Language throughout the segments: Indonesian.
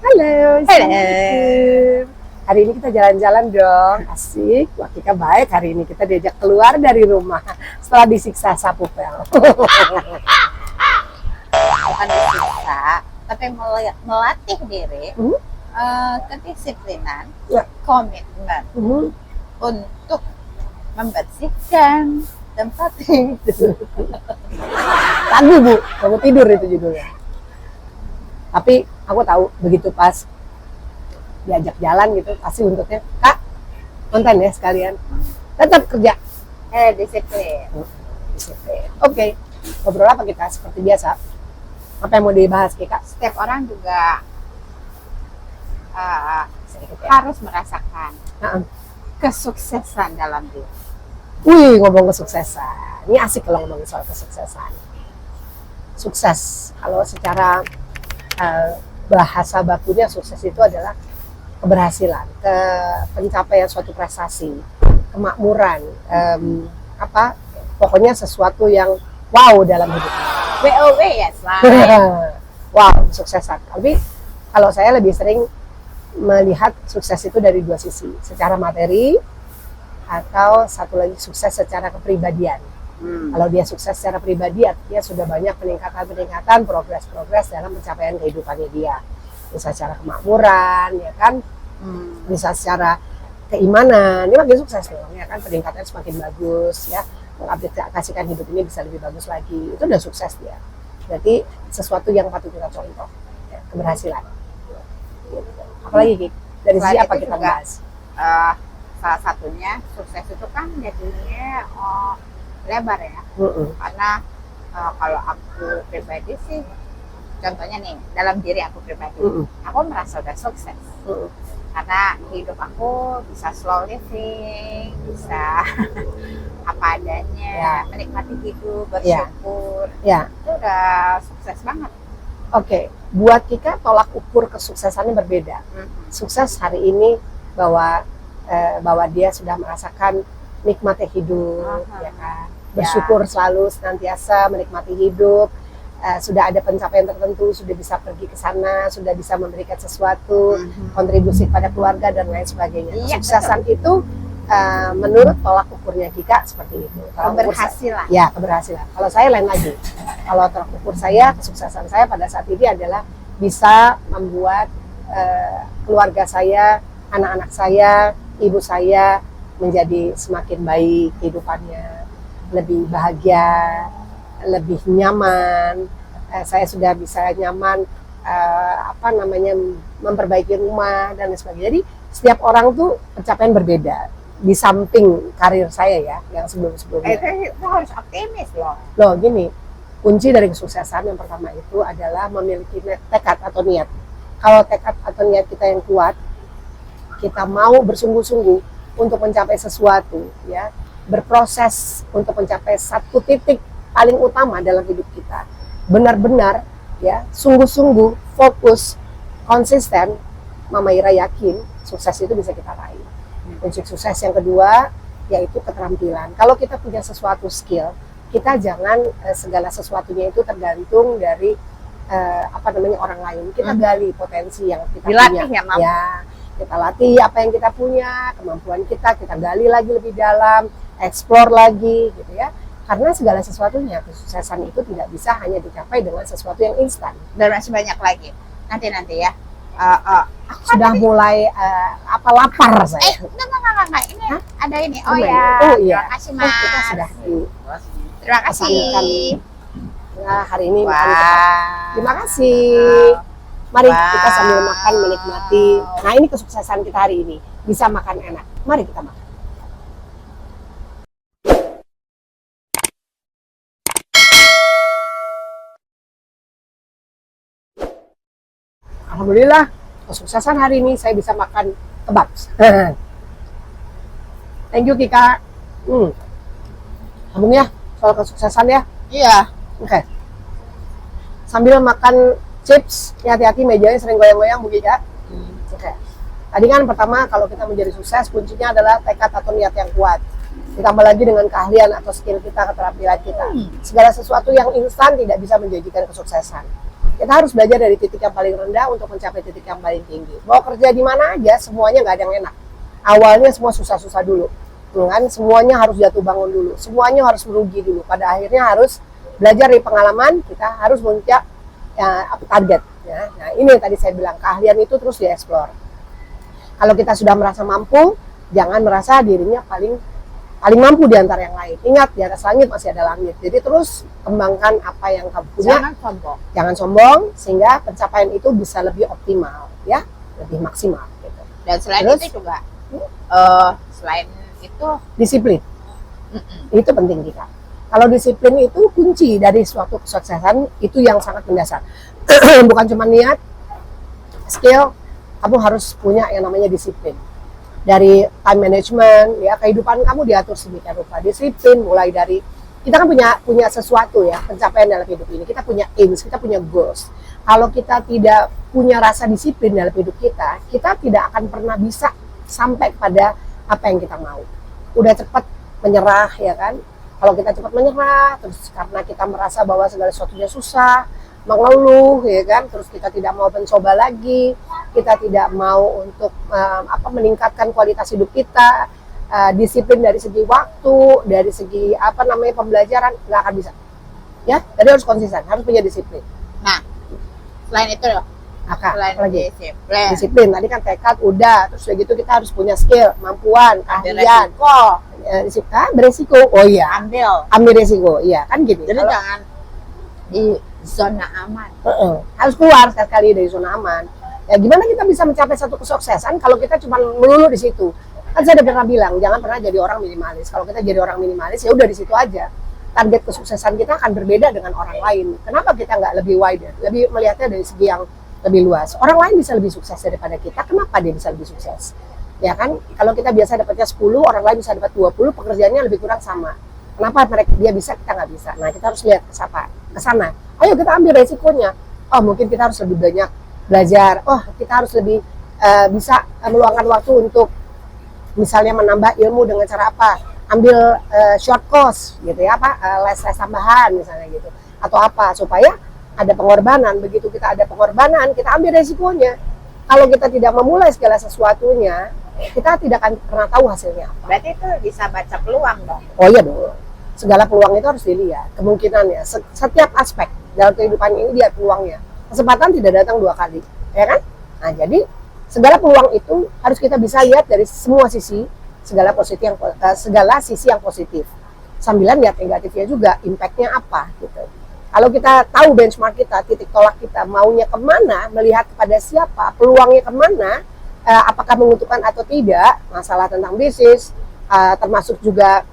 Halo, Halo. Assalamualaikum. Hari ini kita jalan-jalan dong, asik. Wah, kita baik hari ini, kita diajak keluar dari rumah setelah disiksa sapu pel. Bukan disiksa, tapi melatih diri kedisiplinan, Ya. komitmen untuk membersihkan tempat tidur. Lagu Bu, kamu tidur itu judulnya. Tapi aku tahu begitu pas diajak jalan gitu, pasti untutnya, Kak, konten ya sekalian. Tetap kerja. Disiplin. Disiplin. Oke, ngobrol apa kita seperti biasa? Apa yang mau dibahas, Kak? Setiap orang juga Sedikit ya. harus merasakan Nah, kesuksesan dalam diri. wih, ngomong kesuksesan. Ini asik kalau ngomong soal kesuksesan. Sukses, kalau secara bahasa bakunya sukses itu adalah keberhasilan, pencapaian suatu prestasi, kemakmuran, pokoknya sesuatu yang wow dalam hidup. WOW ya selain. Wow, suksesan. Tapi kalau saya lebih sering melihat sukses itu dari dua sisi, secara materi atau satu lagi sukses secara kepribadian. Kalau dia sukses secara pribadi, dia sudah banyak peningkatan, progres dalam pencapaian kehidupannya dia. Bisa secara kemakmuran, ya kan? Bisa secara keimanan, dia makin sukses loh, ya kan? Peningkatannya semakin bagus, ya. Mengaplikasikan hidup ini bisa lebih bagus lagi. Itu udah sukses dia. Berarti sesuatu yang patut kita contoh, ya, keberhasilan. Apalagi Kik? Dari sisi apa kita juga, bahas? salah satunya sukses itu kan jadinya lebar ya, karena kalau aku pribadi sih, contohnya nih dalam diri aku pribadi, aku merasa udah sukses karena hidup aku bisa slow living, bisa apa adanya, menikmati hidup, bersyukur, itu udah sukses banget. Oke, buat Kika tolak ukur kesuksesannya berbeda. Sukses hari ini bahwa dia sudah merasakan nikmatnya hidup, ya kan? Bersyukur selalu senantiasa menikmati hidup, sudah ada pencapaian tertentu, sudah bisa pergi ke sana, sudah bisa memberikan sesuatu, kontribusi pada keluarga dan lain sebagainya. Kesuksesan itu menurut tolak ukurnya Kika seperti itu. Keberhasilan. Ya, keberhasilan. Kalau saya lain lagi. Kalau tolak ukur saya, kesuksesan saya pada saat ini adalah bisa membuat keluarga saya, anak-anak saya, ibu saya menjadi semakin baik kehidupannya, lebih bahagia, lebih nyaman. Saya sudah bisa nyaman memperbaiki rumah dan lain sebagainya. Jadi setiap orang tuh pencapaian berbeda. Di samping karir saya ya, yang sebelum-sebelumnya. Itu harus optimis loh. Loh gini, kunci dari kesuksesan yang pertama itu adalah memiliki tekad atau niat. Kalau tekad atau niat kita yang kuat, kita mau bersungguh-sungguh untuk mencapai sesuatu, ya, berproses untuk mencapai satu titik paling utama dalam hidup kita, benar-benar ya, sungguh-sungguh, fokus, konsisten, Mama Ira yakin sukses itu bisa kita raih. Kunci sukses yang kedua yaitu keterampilan. Kalau kita punya sesuatu skill, kita jangan segala sesuatunya itu tergantung dari orang lain. Kita gali potensi yang kita dilatih punya. Ya, Mam? Ya, kita latih apa yang kita punya, kemampuan kita gali lagi lebih dalam, explore lagi gitu ya. Karena segala sesuatunya, kesuksesan itu tidak bisa hanya dicapai dengan sesuatu yang instan. Dan masih banyak lagi. Nanti ya. Sudah mulai lapar saya. Enggak. Ini ada ini. Oh Ini. ya. Oh iya. Terima kasih, Mas. Kita sudah Terima kasih. Nah, hari ini Wow. makan cepat. Terima kasih. Mari kita sambil makan menikmati. Nah, ini kesuksesan kita hari ini. Bisa makan enak. Mari kita makan. Alhamdulillah, kesuksesan hari ini saya bisa makan kebab. Thank you Kika. Sambung ya soal kesuksesan ya. Iya. Oke. Sambil makan chips, hati-hati mejanya sering goyang-goyang Bu Kika. Oke. Tadi kan pertama kalau kita menjadi sukses kuncinya adalah tekad atau niat yang kuat. Ditambah lagi dengan keahlian atau skill kita, keterampilan kita. Segala sesuatu yang instan tidak bisa menjanjikan kesuksesan. Kita harus belajar dari titik yang paling rendah untuk mencapai titik yang paling tinggi. Mau kerja di mana aja, semuanya nggak ada yang enak. Awalnya semua susah-susah dulu, kan? Semuanya harus jatuh bangun dulu, semuanya harus merugi dulu. Pada akhirnya harus belajar dari pengalaman, kita harus punya target. Ya. Nah ini yang tadi saya bilang, keahlian itu terus dieksplor. Kalau kita sudah merasa mampu, jangan merasa dirinya paling mampu di antara yang lain. Ingat, di atas langit masih ada langit. Jadi terus kembangkan apa yang kamu punya. Jangan sombong, sehingga pencapaian itu bisa lebih optimal, ya, lebih maksimal. Gitu. Dan selain terus, itu juga, selain itu disiplin. Itu penting kita. Kalau disiplin itu kunci dari suatu kesuksesan, itu yang sangat mendasar. Bukan cuma niat, skill, kamu harus punya yang namanya disiplin. Dari time management, ya, kehidupan kamu diatur sedemikian rupa. Disiplin mulai dari, kita kan punya sesuatu ya, pencapaian dalam hidup ini. Kita punya aims, kita punya goals. Kalau kita tidak punya rasa disiplin dalam hidup kita tidak akan pernah bisa sampai pada apa yang kita mau. Udah cepat menyerah, ya kan? Kalau kita cepat menyerah, terus karena kita merasa bahwa segala sesuatunya susah, mengeluh, ya kan, terus kita tidak mau mencoba lagi, kita tidak mau untuk meningkatkan kualitas hidup kita, disiplin dari segi waktu, dari segi pembelajaran, nggak akan bisa, ya. Jadi harus konsisten, harus punya disiplin. Nah, selain itu loh, selain lagi disiplin tadi kan tekad udah, terus begitu kita harus punya skill, kemampuan, keahlian, beresiko, oh iya, ambil resiko, iya kan gini. Jadi jangan di zona aman. Harus keluar sekali dari zona aman. Ya gimana kita bisa mencapai satu kesuksesan kalau kita cuma melulu di situ? Kan saya udah pernah bilang, jangan pernah jadi orang minimalis. Kalau kita jadi orang minimalis, ya udah di situ aja. Target kesuksesan kita akan berbeda dengan orang lain. Kenapa kita nggak lebih wider, lebih melihatnya dari segi yang lebih luas? Orang lain bisa lebih sukses daripada kita. Kenapa dia bisa lebih sukses? Ya kan? Kalau kita biasa dapatnya 10, orang lain bisa dapat 20, pekerjaannya lebih kurang sama. Kenapa dia bisa, kita nggak bisa? Nah, kita harus lihat ke sana. Ayo kita ambil resikonya. Oh, mungkin kita harus lebih banyak belajar. Oh, kita harus lebih bisa meluangkan waktu untuk misalnya menambah ilmu dengan cara apa? Ambil short course gitu ya, les tambahan misalnya gitu. Atau apa, supaya ada pengorbanan. Begitu kita ada pengorbanan, kita ambil resikonya. Kalau kita tidak memulai segala sesuatunya, kita tidak akan pernah tahu hasilnya apa. Berarti itu bisa baca peluang dong? Oh iya dong. Segala peluang itu harus dilihat, kemungkinannya. Setiap aspek dalam kehidupan ini dia peluangnya. Kesempatan tidak datang 2 kali, ya kan? Nah, jadi segala peluang itu harus kita bisa lihat dari semua sisi, segala sisi yang positif. Sambil lihat negatifnya juga, impact-nya apa gitu. Kalau kita tahu benchmark kita, titik tolak kita, maunya kemana, melihat kepada siapa, peluangnya kemana, apakah menguntungkan atau tidak, masalah tentang bisnis, termasuk juga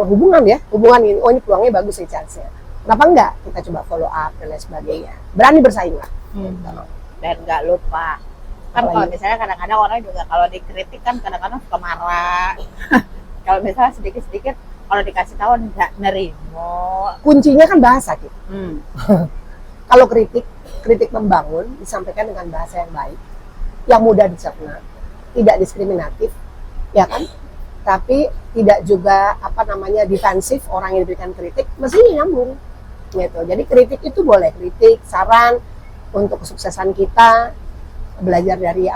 hubungan ini, oh ini peluangnya bagus sih chance-nya. Kenapa enggak? Kita coba follow up dan lain sebagainya. Berani bersaing lah. Dan nggak lupa. Kan kalau misalnya kadang-kadang orang juga kalau dikritik kan kadang-kadang suka marah. Kalau misalnya sedikit-sedikit kalau dikasih tahu nggak nerimo. Kuncinya kan bahasa gitu. Kalau kritik membangun disampaikan dengan bahasa yang baik, yang mudah dicerna, tidak diskriminatif, ya kan? Tapi tidak juga defensif. Orang yang diberikan kritik mestinya nyambung gitu. Jadi kritik itu boleh, kritik, saran untuk kesuksesan kita, belajar dari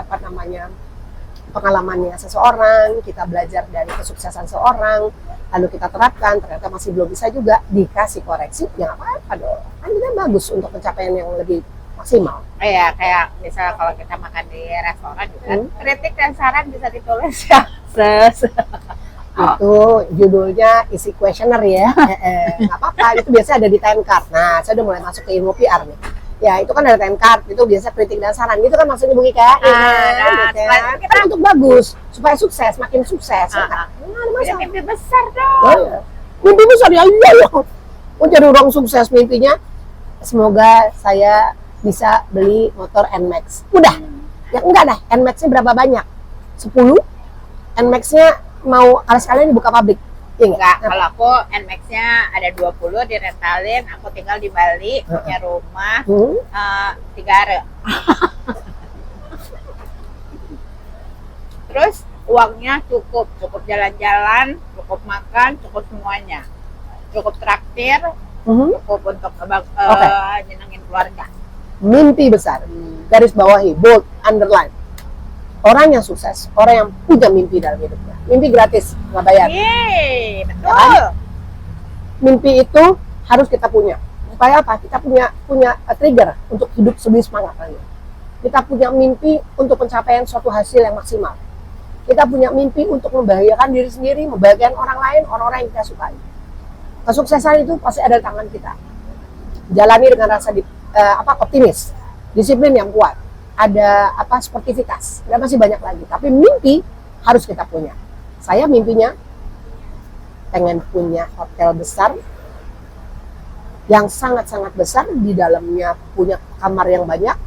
pengalamannya seseorang, kita belajar dari kesuksesan seorang, lalu kita terapkan, ternyata masih belum bisa juga, dikasih koreksi, ya apa-apa dong. Kan kita bagus untuk pencapaian yang lebih maksimal. Iya, kayak misalnya kalau kita makan di restoran juga, kritik dan saran bisa ditulis ya. Itu judulnya isi questionnaire ya. Nggak apa-apa, itu biasa ada di time card. Nah, saya udah mulai masuk ke ilmu PR nih. Ya, itu kan ada time card, itu biasa kritik dan saran. Gitu kan maksudnya Bu Ika? Kita untuk bagus, supaya sukses, makin sukses. Mimpi besar dong. Mimpi besar ya, iya ya. Mau jadi orang sukses mimpinya. Semoga saya bisa beli motor NMAX. Udah. Ya enggak dah, NMAX-nya berapa banyak? 10? NMAX-nya mau kalau sekalian dibuka pabrik. Enggak, kalau aku NMAX-nya ada 20 direntalin, aku tinggal di Bali, punya rumah 3 are. Terus uangnya cukup jalan-jalan, cukup makan, cukup semuanya. Cukup traktir, cukup untuk nyenengin keluarga. Mimpi besar. Garis bawahi, bold, underline. Orang yang sukses, orang yang punya mimpi dalam hidupnya. Mimpi gratis, nggak bayar. Yeay, betul. Ya kan? Mimpi itu harus kita punya. Supaya apa? Kita punya trigger untuk hidup lebih semangat lagi. Kita punya mimpi untuk pencapaian suatu hasil yang maksimal. Kita punya mimpi untuk membahagiakan diri sendiri, membahagiakan orang lain, orang-orang yang kita sukai. Kesuksesan itu pasti ada di tangan kita. Jalani dengan rasa optimis, disiplin yang kuat, ada sportivitas, ada masih banyak lagi. Tapi mimpi harus kita punya. Saya mimpinya pengen punya hotel besar yang sangat-sangat besar, di dalamnya punya kamar yang banyak,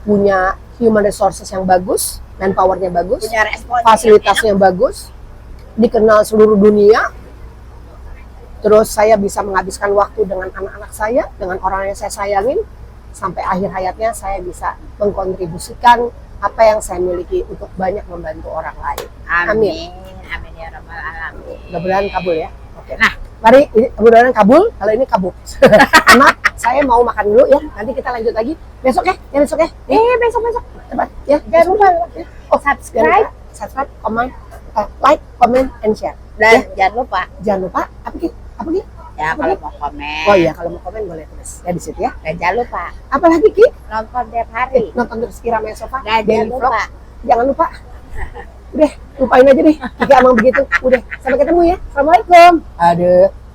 punya human resources yang bagus, manpowernya bagus, Punya respon fasilitasnya bagus, dikenal seluruh dunia. Terus saya bisa menghabiskan waktu dengan anak-anak saya, dengan orang yang saya sayangin, sampai akhir hayatnya saya bisa mengkontribusikan apa yang saya miliki untuk banyak membantu orang lain. Amin. Amin ya rabbal alamin. Mudah-mudahan kabul ya. Oke. Nah, Mari, mudah-mudahan kabul. Kalau ini kabul. Karena saya mau makan dulu ya. Nanti kita lanjut lagi besok ya. Ya besok ya. besok. Cepat ya. Jangan lupa Oh, subscribe, comment, like, comment, and share. dan jangan lupa Apa Ki? Apa Ki? ya Apa kalau Ki? mau komen. Oh iya, kalau mau komen boleh tulis ya di situ ya. Dan jangan lupa Apalagi Ki? nonton tiap hari. Nonton terus Kirama Sofa. Dan Daily jangan vlog. lupa Jangan lupa. Udah, lupain aja deh. Jika emang begitu. Udah, sampai ketemu ya. Assalamualaikum. Aduh.